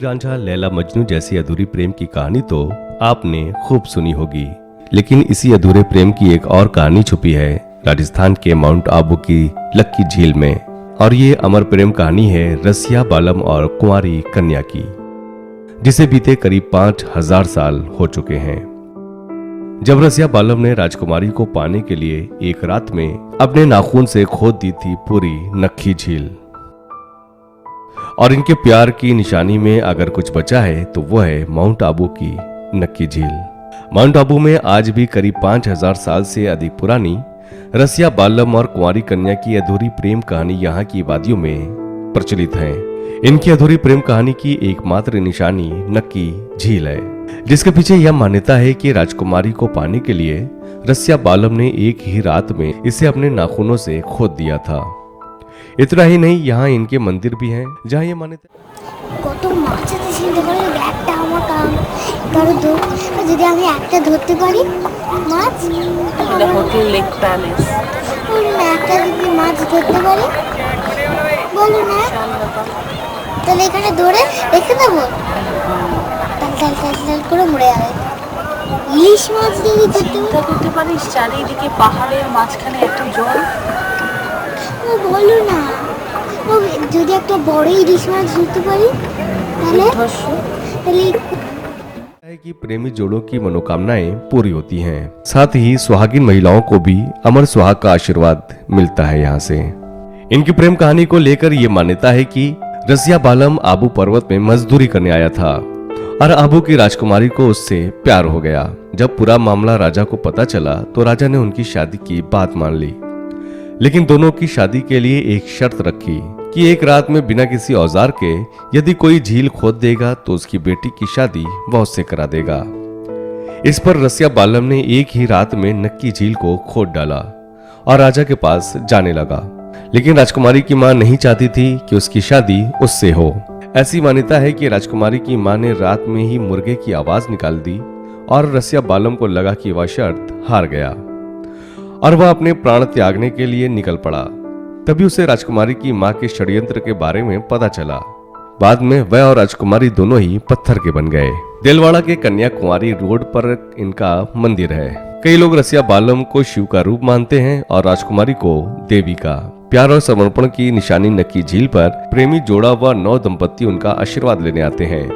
रांझा लैला मजनू जैसी अधूरी प्रेम की कहानी तो आपने खूब सुनी होगी, लेकिन इसी अधूरे प्रेम की एक और कहानी छुपी है राजस्थान के माउंट आबू की लक्की झील में। और ये अमर प्रेम कहानी है रसिया बालम और कुंवारी कन्या की, जिसे बीते करीब 5000 साल हो चुके हैं। जब रसिया बालम ने राजकुमारी को पाने के लिए एक रात में अपने नाखून से खोद दी थी पूरी नक्की झील, और इनके प्यार की निशानी में अगर कुछ बचा है तो वो है माउंट आबू की नक्की झील। माउंट आबू में आज भी करीब 5000 साल से अधिक पुरानी रसिया बालम और कुंवारी कन्या की अधूरी प्रेम कहानी यहाँ की वादियों में प्रचलित है। इनकी अधूरी प्रेम कहानी की एकमात्र निशानी नक्की झील है, जिसके पीछे यह मान्यता है कि राजकुमारी को पाने के लिए रसिया बालम ने एक ही रात में इसे अपने नाखूनों से खोद दिया था। इतना ही नहीं, यहाँ इनके मंदिर भी हैं जहाँ ये मान्यता কত মাছ আছে চিন্তা করে একটা আমার কাম ধরো যদি আমি একটা ধরতে পারি মাছ এটা হোটেল লেক প্যালেস ওই একটা যদি মাছ ধরতে পারি বলো না তাহলে এখানে ধরে রেখে দেবো তাল তাল তাল করে মরে যাবে। ইলিশ মাছ যদি চিন্তা করতে পারিস চারিদিকে পাহাড়ের মাঝখানে এত জল। বলো না যদি একটা বড় ইলিশ মাছ ধরতে পারি তাহলে है कि प्रेमी जोड़ों की मनोकामनाएं पूरी होती हैं। साथ ही सुहागिन महिलाओं को भी अमर सुहाग का आशीर्वाद मिलता है। यहाँ से इनकी प्रेम कहानी को लेकर ये मान्यता है कि रसिया बालम आबू पर्वत में मजदूरी करने आया था और आबू की राजकुमारी को उससे प्यार हो गया। जब पूरा मामला राजा को पता चला तो राजा ने उनकी शादी की बात मान ली, लेकिन दोनों की शादी के लिए एक शर्त रखी कि एक रात में बिना किसी औजार के यदि कोई झील खोद देगा तो उसकी बेटी की शादी वह उससे करा देगा। इस पर रसिया बालम ने एक ही रात में नक्की झील को खोद डाला और राजा के पास जाने लगा, लेकिन राजकुमारी की मां नहीं चाहती थी कि उसकी शादी उससे हो। ऐसी मान्यता है कि राजकुमारी की मां ने रात में ही मुर्गे की आवाज निकाल दी और रसिया बालम को लगा कि वह शर्त हार गया और वह अपने प्राण त्यागने के लिए निकल पड़ा। तभी उसे राजकुमारी की मां के षड्यंत्र के बारे में पता चला। बाद में वह और राजकुमारी दोनों ही पत्थर के बन गए। देलवाड़ा के कन्या कुंवारी रोड पर इनका मंदिर है। कई लोग रसिया बालम को शिव का रूप मानते हैं और राजकुमारी को देवी का। प्यार और समर्पण की निशानी नक्की झील पर प्रेमी जोड़ा व 9 दंपत्ति उनका आशीर्वाद लेने आते हैं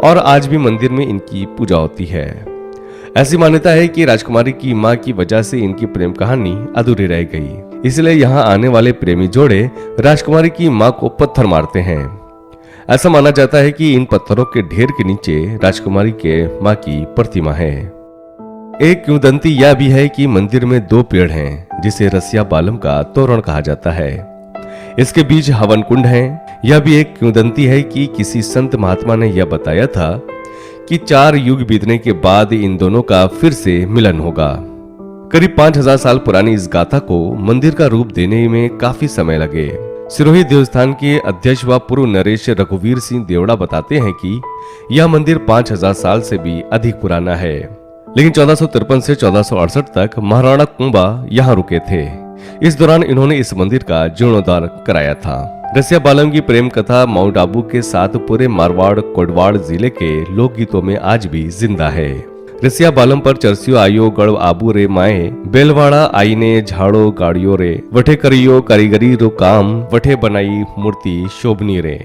और आज भी मंदिर में इनकी पूजा होती है। ऐसी मान्यता है कि राजकुमारी की मां की वजह से इनकी प्रेम कहानी अधूरी रह गई, इसलिए यहाँ आने वाले प्रेमी जोड़े राजकुमारी की मां को पत्थर मारते हैं। ऐसा माना जाता है कि इन पत्थरों के ढेर के नीचे राजकुमारी के मां की प्रतिमा है। एक किंवदंती यह भी है कि मंदिर में 2 पेड़ हैं, जिसे रसिया बालम का तोरण कहा जाता है। इसके बीच हवन कुंड है। यह भी एक किंवदंती है कि किसी संत महात्मा ने यह बताया था कि 4 युग बीतने के बाद इन दोनों का फिर से मिलन होगा। करीब 5000 साल पुरानी इस गाथा को मंदिर का रूप देने में काफी समय लगे। सिरोही देवस्थान के अध्यक्ष व पूर्व नरेश रघुवीर सिंह देवड़ा बताते हैं कि यह मंदिर 5000 साल से भी अधिक पुराना है, लेकिन 1453 से 1468 तक महाराणा कुंभा यहाँ रुके थे। इस दौरान इन्होंने इस मंदिर का जीर्णोद्धार कराया था। रसिया बालम की प्रेम कथा माउंट आबू के साथ पूरे मारवाड़ कोडवाड़ जिले के लोकगीतों में आज भी जिंदा है। रसिया बालम पर चरसियो आयो गढ़ आबू रे माए, बेलवाड़ा आईने झाड़ो गाड़ियो रे, वठे करियो कारीगरी रो काम, वठे बनाई मूर्ति शोभनी रे।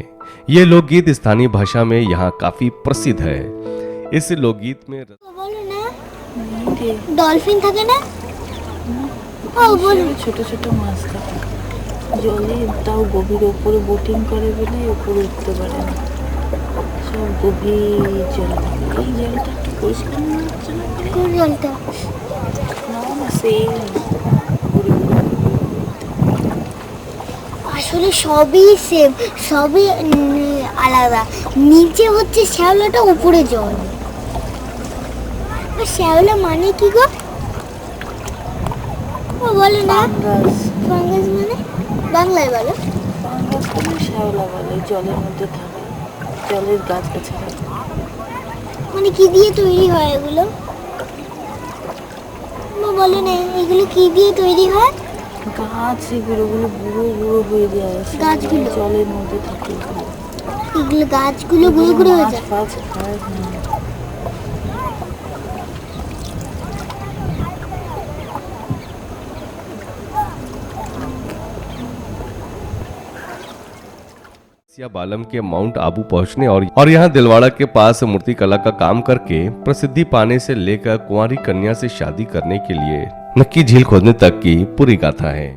ये लोकगीत स्थानीय भाषा में यहाँ काफी प्रसिद्ध है। इस लोकगीत में ডলফিন থাকে না? ছোট ছোট মাছ থাকে জলে, তাও গভীর উপরে বোটিং করে বলে উপরে উঠতে পারে না, সব গভীর জল থাকে। এই জলটা একটু পরিষ্কার মনে হচ্ছে না? কোন জলটা? না সেই আসলে সবই সেম, সবই আলাদা। নিচে হচ্ছে শ্যাওলাটা, উপরে জল। শ্যাওলা মানে কি গো? বলে না ফাঙ্গাস মানে বাংলায় বলো। ফাঙ্গাস মানে শ্যাওলা বলে, জলের মধ্যে থাকে, জলের গাছ গাছালি। মানে কি দিয়ে তৈরি হয় এগুলো? বলে না এগুলো কি দিয়ে তৈরি হয়? গাছ, এগুলো বুড়ো বুড়ো হয়ে যায়, গাছগুলো জলের মধ্যে থাকে। এগুলো গাছগুলো ঘুরে ঘুরে হয়ে যায়। মাছ খায়, হ্যাঁ। सिया बालम के माउंट आबू पहुंचने और यहाँ दिलवाड़ा के पास मूर्तिकला का काम करके प्रसिद्धि पाने से लेकर कुंवारी कन्या से शादी करने के लिए नक्की झील खोदने तक की पूरी गाथा है।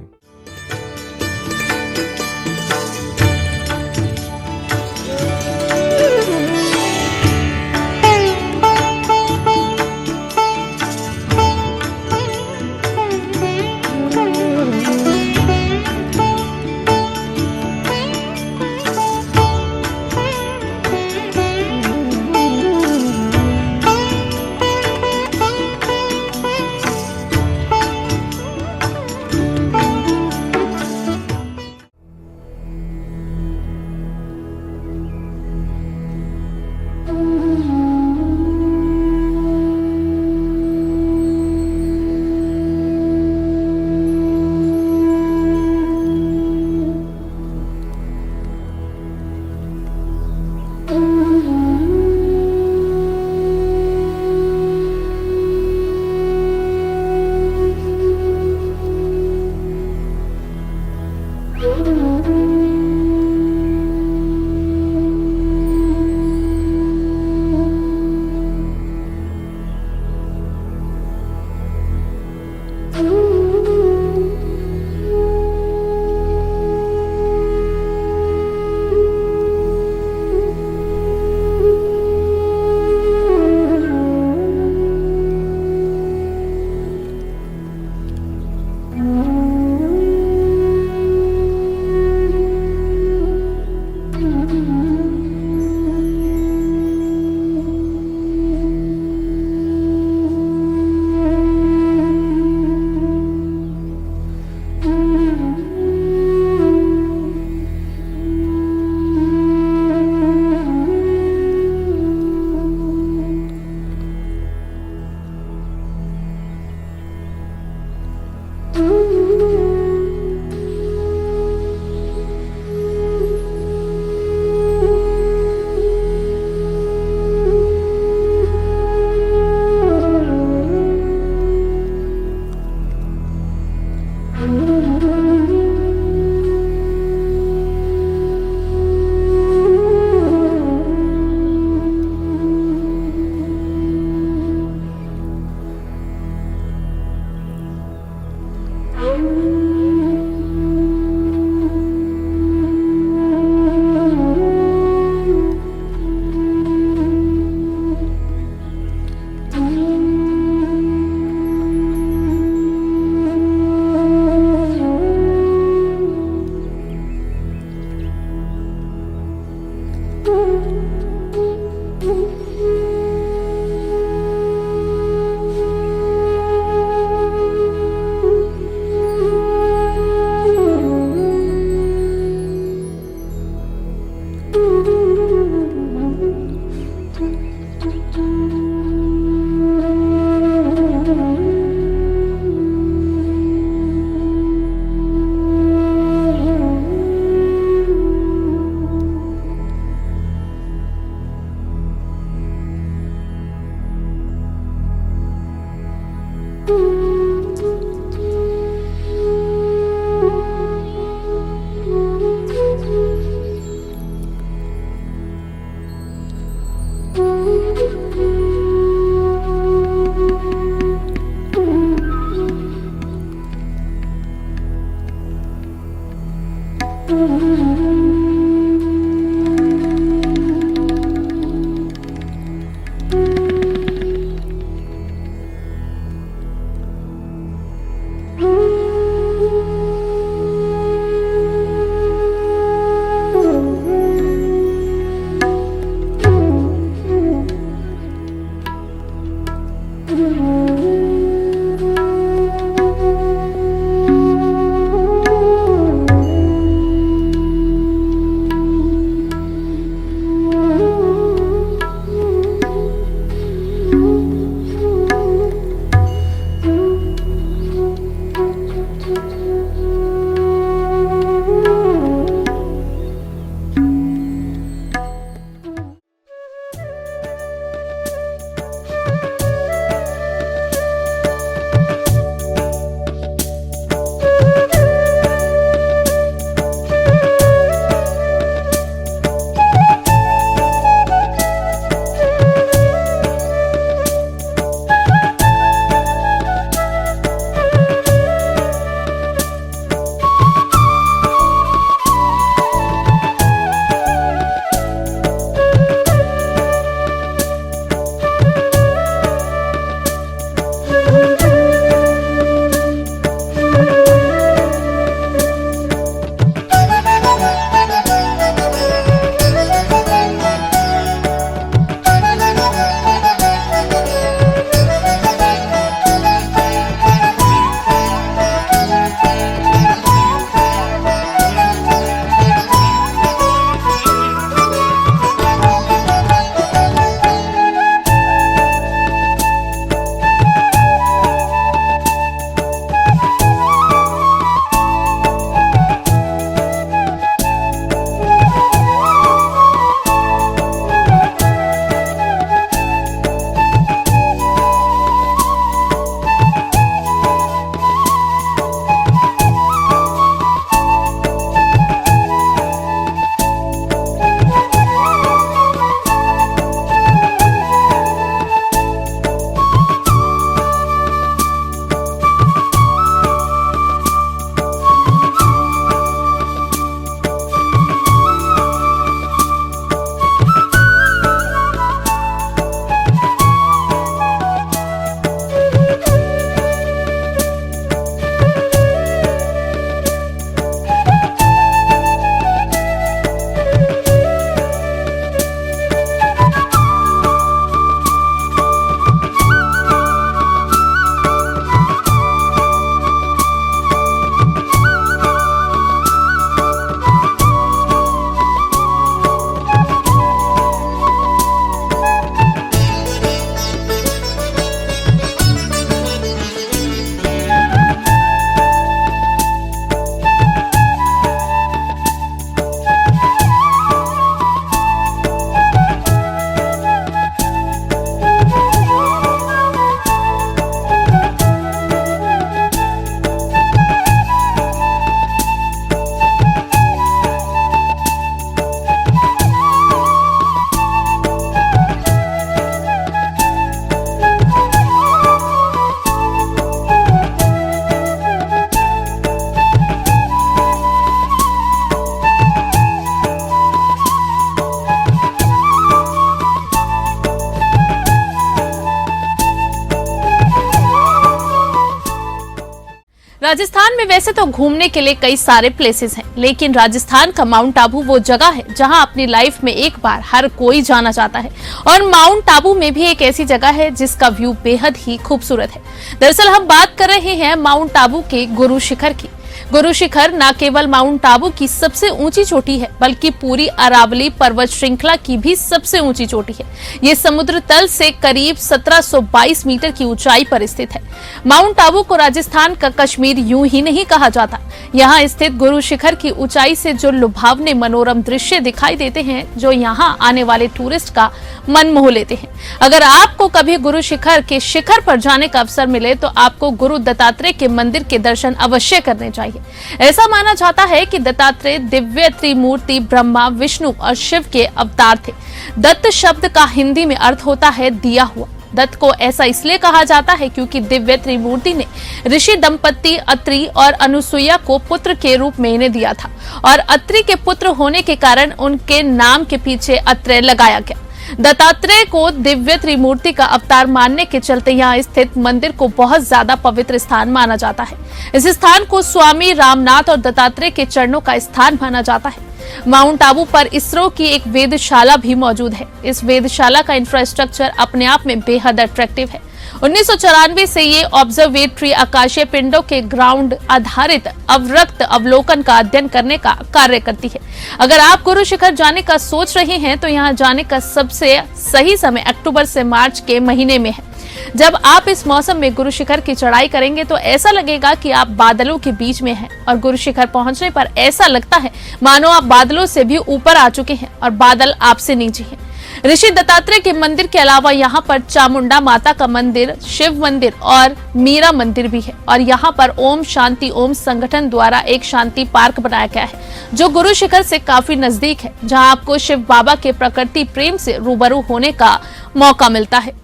राजस्थान में वैसे तो घूमने के लिए कई सारे प्लेसेस हैं, लेकिन राजस्थान का माउंट आबू वो जगह है जहां अपनी लाइफ में एक बार हर कोई जाना चाहता है। और माउंट आबू में भी एक ऐसी जगह है जिसका व्यू बेहद ही खूबसूरत है। दरअसल हम बात कर रहे हैं माउंट आबू के गुरु शिखर की। गुरु शिखर न केवल माउंट आबू की सबसे ऊंची चोटी है, बल्कि पूरी अरावली पर्वत श्रृंखला की भी सबसे ऊंची चोटी है। ये समुद्र तल से करीब 1722 मीटर की ऊंचाई पर स्थित है। माउंट आबू को राजस्थान का कश्मीर यूं ही नहीं कहा जाता। यहाँ स्थित गुरु शिखर की ऊंचाई से जो लुभावने मनोरम दृश्य दिखाई देते हैं, जो यहाँ आने वाले टूरिस्ट का मन मोह लेते हैं। अगर आपको कभी गुरु शिखर के शिखर पर जाने का अवसर मिले तो आपको गुरु दत्तात्रेय के मंदिर के दर्शन अवश्य करने चाहिए। ऐसा माना जाता है कि दत्तात्रेय दिव्य त्रिमूर्ति ब्रह्मा, विष्णु और शिव के अवतार थे। दत्त शब्द का हिंदी में अर्थ होता है दिया हुआ। दत्त को ऐसा इसलिए कहा जाता है क्योंकि दिव्य त्रिमूर्ति ने ऋषि दंपति अत्रि और अनुसुईया को पुत्र के रूप में इन्हें दिया था, और अत्रि के पुत्र होने के कारण उनके नाम के पीछे अत्रेय लगाया गया। दत्तात्रेय को दिव्य त्रिमूर्ति का अवतार मानने के चलते यहाँ स्थित मंदिर को बहुत ज्यादा पवित्र स्थान माना जाता है। इस स्थान को स्वामी रामनाथ और दत्तात्रेय के चरणों का स्थान माना जाता है। माउंट आबू पर इसरो की एक वेधशाला भी मौजूद है। इस वेधशाला का इंफ्रास्ट्रक्चर अपने आप में बेहद अट्रैक्टिव है। 1994 से ये ऑब्जर्वेटरी आकाशीय पिंडों के ग्राउंड आधारित अवरक्त अवलोकन का अध्ययन करने का कार्य करती है। अगर आप गुरु शिखर जाने का सोच रहे हैं तो यहाँ जाने का सबसे सही समय अक्टूबर से मार्च के महीने में है। जब आप इस मौसम में गुरु शिखर की चढ़ाई करेंगे तो ऐसा लगेगा कि आप बादलों के बीच में हैं, और गुरु शिखर पहुंचने पर ऐसा लगता है मानो आप बादलों से भी ऊपर आ चुके हैं और बादल आपसे नीचे हैं। ऋषि दत्तात्रेय के मंदिर के अलावा यहाँ पर चामुंडा माता का मंदिर, शिव मंदिर और मीरा मंदिर भी है। और यहाँ पर ओम शांति ओम संगठन द्वारा एक शांति पार्क बनाया गया है, जो गुरु शिखर से काफी नजदीक है, जहाँ आपको शिव बाबा के प्रकृति प्रेम से रूबरू होने का मौका मिलता है।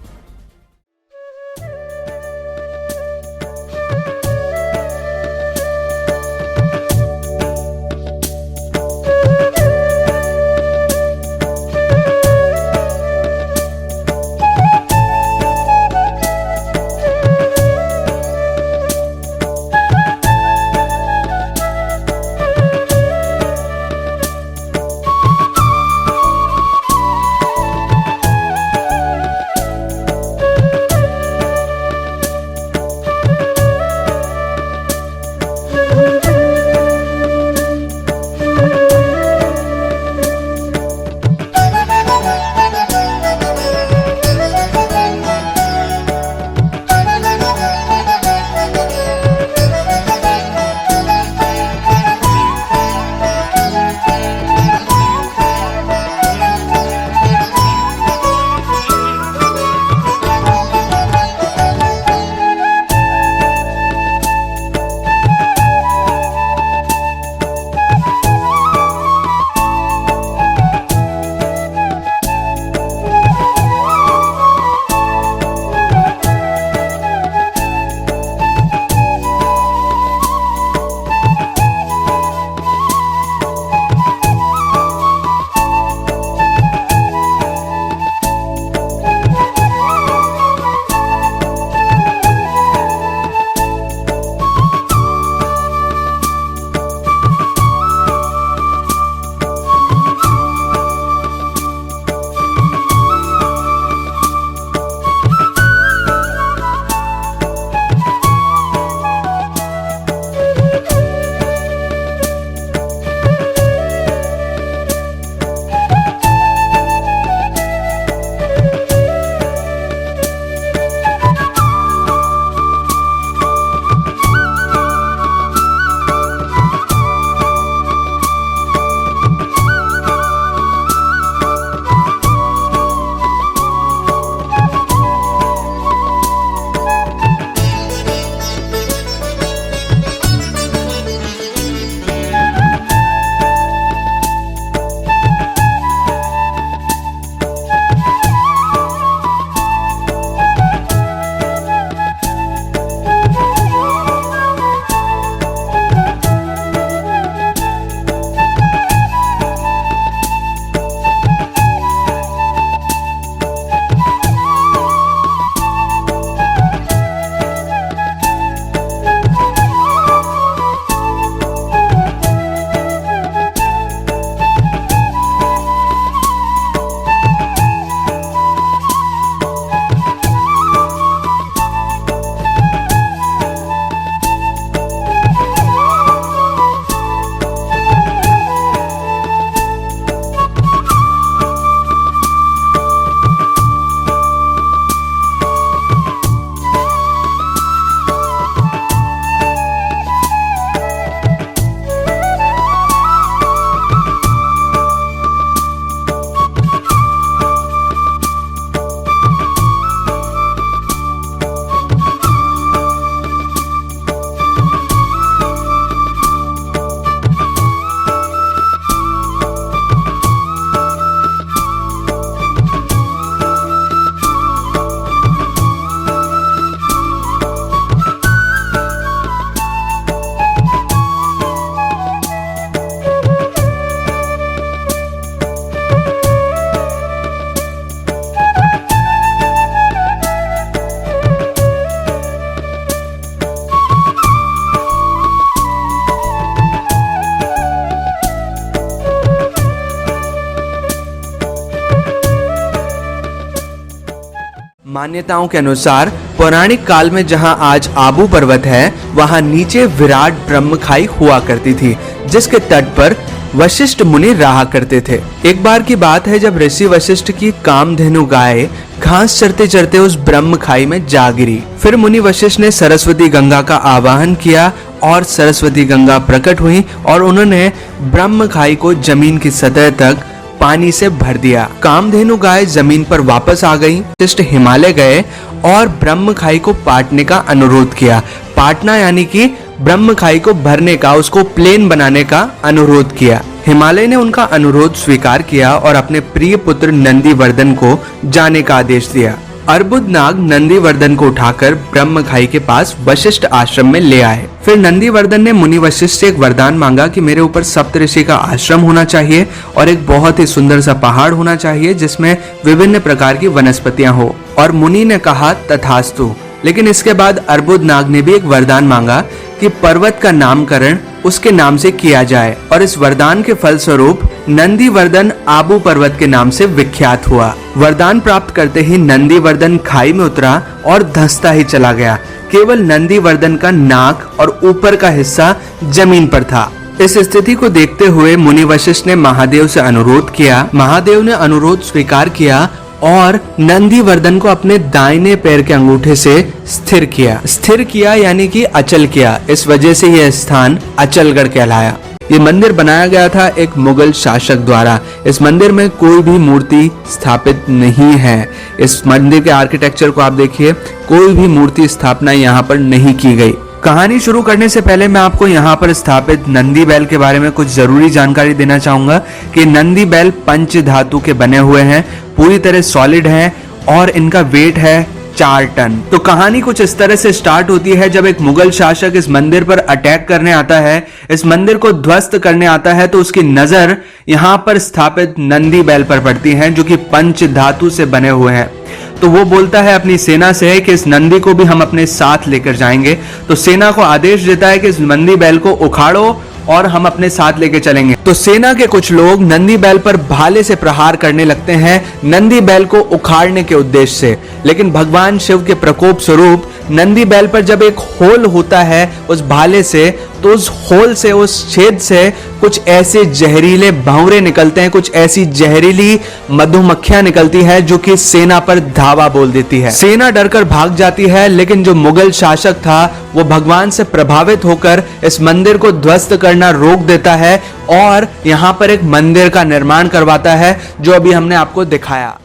मान्यताओं के अनुसार पौराणिक काल में जहां आज आबू पर्वत है, वहां नीचे विराट ब्रह्म खाई हुआ करती थी, जिसके तट पर वशिष्ठ मुनि रहा करते थे। एक बार की बात है जब ऋषि वशिष्ठ की कामधेनु गाय घास चरते चरते उस ब्रह्म खाई में जा गिरी। फिर मुनि वशिष्ठ ने सरस्वती गंगा का आवाहन किया और सरस्वती गंगा प्रकट हुई और उन्होंने ब्रह्म खाई को जमीन की सतह तक पानी से भर दिया। कामधेनु गाय जमीन पर वापस आ गई। वशिष्ठ हिमालय गए और ब्रह्म खाई को पाटने का अनुरोध किया। पाटना यानी कि ब्रह्म खाई को भरने का, उसको प्लेन बनाने का अनुरोध किया। हिमालय ने उनका अनुरोध स्वीकार किया और अपने प्रिय पुत्र नंदीवर्धन को जाने का आदेश दिया। अर्बुदनाग नंदीवर्धन को उठाकर ब्रह्म खाई के पास वशिष्ठ आश्रम में ले आए। फिर नंदीवर्धन ने मुनि वशिष्ठ से एक वरदान मांगा कि मेरे ऊपर सप्तऋषि का आश्रम होना चाहिए और एक बहुत ही सुंदर सा पहाड़ होना चाहिए जिसमें विभिन्न प्रकार की वनस्पतियां हो। और मुनि ने कहा तथास्तु। लेकिन इसके बाद अर्बुदनाग ने भी एक वरदान मांगा कि पर्वत का नामकरण उसके नाम से किया जाए और इस वरदान के फलस्वरूप नंदीवर्धन आबू पर्वत के नाम से विख्यात हुआ। वरदान प्राप्त करते ही नंदीवर्धन खाई में उतरा और धंसता ही चला गया। केवल नंदीवर्धन का नाक और ऊपर का हिस्सा जमीन पर था। इस स्थिति को देखते हुए मुनि वशिष्ठ ने महादेव से अनुरोध किया। महादेव ने अनुरोध स्वीकार किया और नंदीवर्धन को अपने दाहिने पैर के अंगूठे से स्थिर किया यानी कि अचल किया। इस वजह से यह स्थान अचलगढ़ कहलाया। ये मंदिर बनाया गया था एक मुगल शासक द्वारा। इस मंदिर में कोई भी मूर्ति स्थापित नहीं है। इस मंदिर के आर्किटेक्चर को आप देखिए, कोई भी मूर्ति स्थापना यहाँ पर नहीं की गई। कहानी शुरू करने से पहले मैं आपको यहाँ पर स्थापित नंदी बैल के बारे में कुछ जरूरी जानकारी देना चाहूंगा कि नंदी बैल पंच धातु के बने हुए हैं, पूरी तरह सॉलिड हैं और इनका वेट है 4 टन। तो कहानी कुछ इस तरह से स्टार्ट होती है। जब एक मुगल शासक इस मंदिर पर अटैक करने आता है, इस मंदिर को ध्वस्त करने आता है, तो उसकी नजर यहाँ पर स्थापित नंदी बैल पर पड़ती है जो कि पंच धातु से बने हुए हैं। तो वो बोलता है अपनी सेना से कि इस नंदी को भी हम अपने साथ लेकर जाएंगे। तो सेना को आदेश देता है कि इस नंदी बैल को उखाड़ो और हम अपने साथ लेके चलेंगे। तो सेना के कुछ लोग नंदी बैल पर भाले से प्रहार करने लगते हैं नंदी बैल को उखाड़ने के उद्देश्य से। लेकिन भगवान शिव के प्रकोप स्वरूप नंदी बैल पर जब एक होल होता है उस भाले से, तो उस होल से, उस छेद से कुछ ऐसे जहरीले भंवरे निकलते हैं, कुछ ऐसी जहरीली मधुमक्खियां निकलती है जो कि सेना पर धावा बोल देती है। सेना डरकर भाग जाती है, लेकिन जो मुगल शासक था वो भगवान से प्रभावित होकर इस मंदिर को ध्वस्त करना रोक देता है और यहाँ पर एक मंदिर का निर्माण करवाता है जो अभी हमने आपको दिखाया।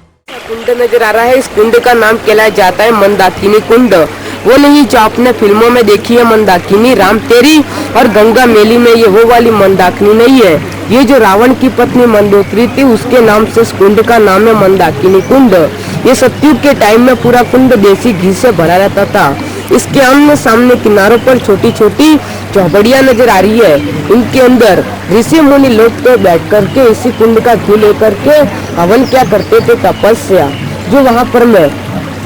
कुंड नजर आ रहा है। इस कुंड का नाम कहलाया जाता है मंदाकिनी कुंड। वो नहीं जो आपने फिल्मों में देखी है मंदाकिनी, राम तेरी और गंगा मेली में, ये वो वाली मंदाकिनी नहीं है। ये जो रावण की पत्नी मंदोदरी थी उसके नाम से इस कुंड का नाम है मंदाकिनी कुंड। ये सतयुग के टाइम में पूरा कुंड देसी घी से भरा रहता था। इसके आमने सामने किनारों पर छोटी छोटी चौबड़ियां नजर आ रही है। इनके अंदर ऋषि मुनि लोग तो बैठ करके इसी कुंड का घी लेकर के हवन क्या करते थे, तपस्या। जो वहाँ पर मैं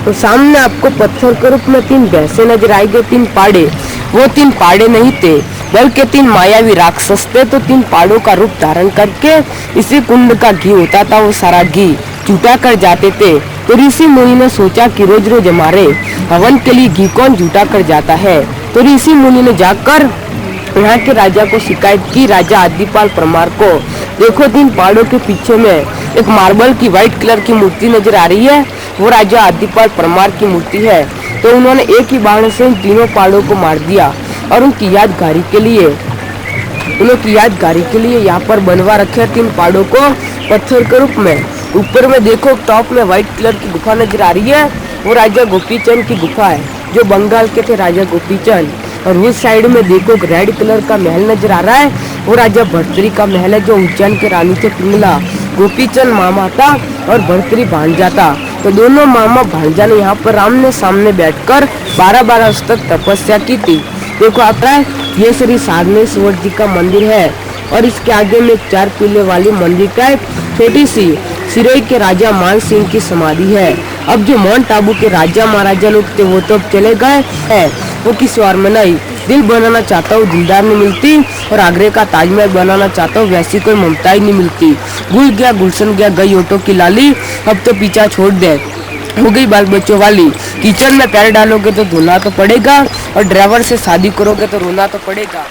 तो सामने आपको पत्थर के रूप में 3 भैंसे नजर आएंगे, 3 पाड़े। वो 3 पाड़े नहीं थे बल्कि 3 मायावी राक्षस थे। तो 3 पाड़ों का रूप धारण करके इसी कुंड का घी होता था, वो सारा घी जुटा कर जाते थे। तो ऋषि मुनि ने सोचा कि रोज रोज हमारे हवन के लिए घी कौन जुटा कर जाता है। तो ऋषि मुनि ने जाकर यहाँ के राजा को शिकायत की, राजा आदिपाल परमार को। देखो 3 पहाड़ों के पीछे में एक मार्बल की व्हाइट कलर की मूर्ति नजर आ रही है, वो राजा आदिपाल परमार की मूर्ति है। तो उन्होंने एक ही बाण से इन तीनों पहाड़ों को मार दिया और उनकी यादगारी के लिए यहाँ पर बनवा रखे 3 पहाड़ों को पत्थर के रूप में। ऊपर में देखो टॉप में व्हाइट कलर की गुफा नजर आ रही है, वो राजा गोपीचंद की गुफा है जो बंगाल के थे राजा गोपीचंद। और उस साइड में देखो रेड कलर का महल नजर आ रहा है, वो राजा भर्तरी का महल है जो उज्जैन के रानी थे पिंगला। गोपीचंद मामा था और भर्तरी भांजा था। तो दोनों मामा भांजा ने यहाँ पर आमने सामने बैठकर 12 वर्ष तक तपस्या की थी। देखो आता है ये श्री साधनेश्वर जी का मंदिर है और इसके आगे में 4 पीले वाली मंदिर टाइप छोटी सी सिरोही के राजा मान सिंह की समाधि है। अब जो माउंट आबू के राजा महाराजा लोग थे वो तो अब चले गए हैं, वो किसी और में नहीं। दिल बनाना चाहता हूँ दिलदार नहीं मिलती और आगरे का ताजमहल बनाना चाहता हूँ वैसी कोई ममता ही नहीं मिलती। गुल गया गुलशन गया गई ऑटो की लाली, अब तो पीछा छोड़ दे। हो गई बाल बच्चों वाली। किचन में पैर डालोगे तो धोना तो पड़ेगा और ड्राइवर से शादी करोगे तो रोना तो पड़ेगा।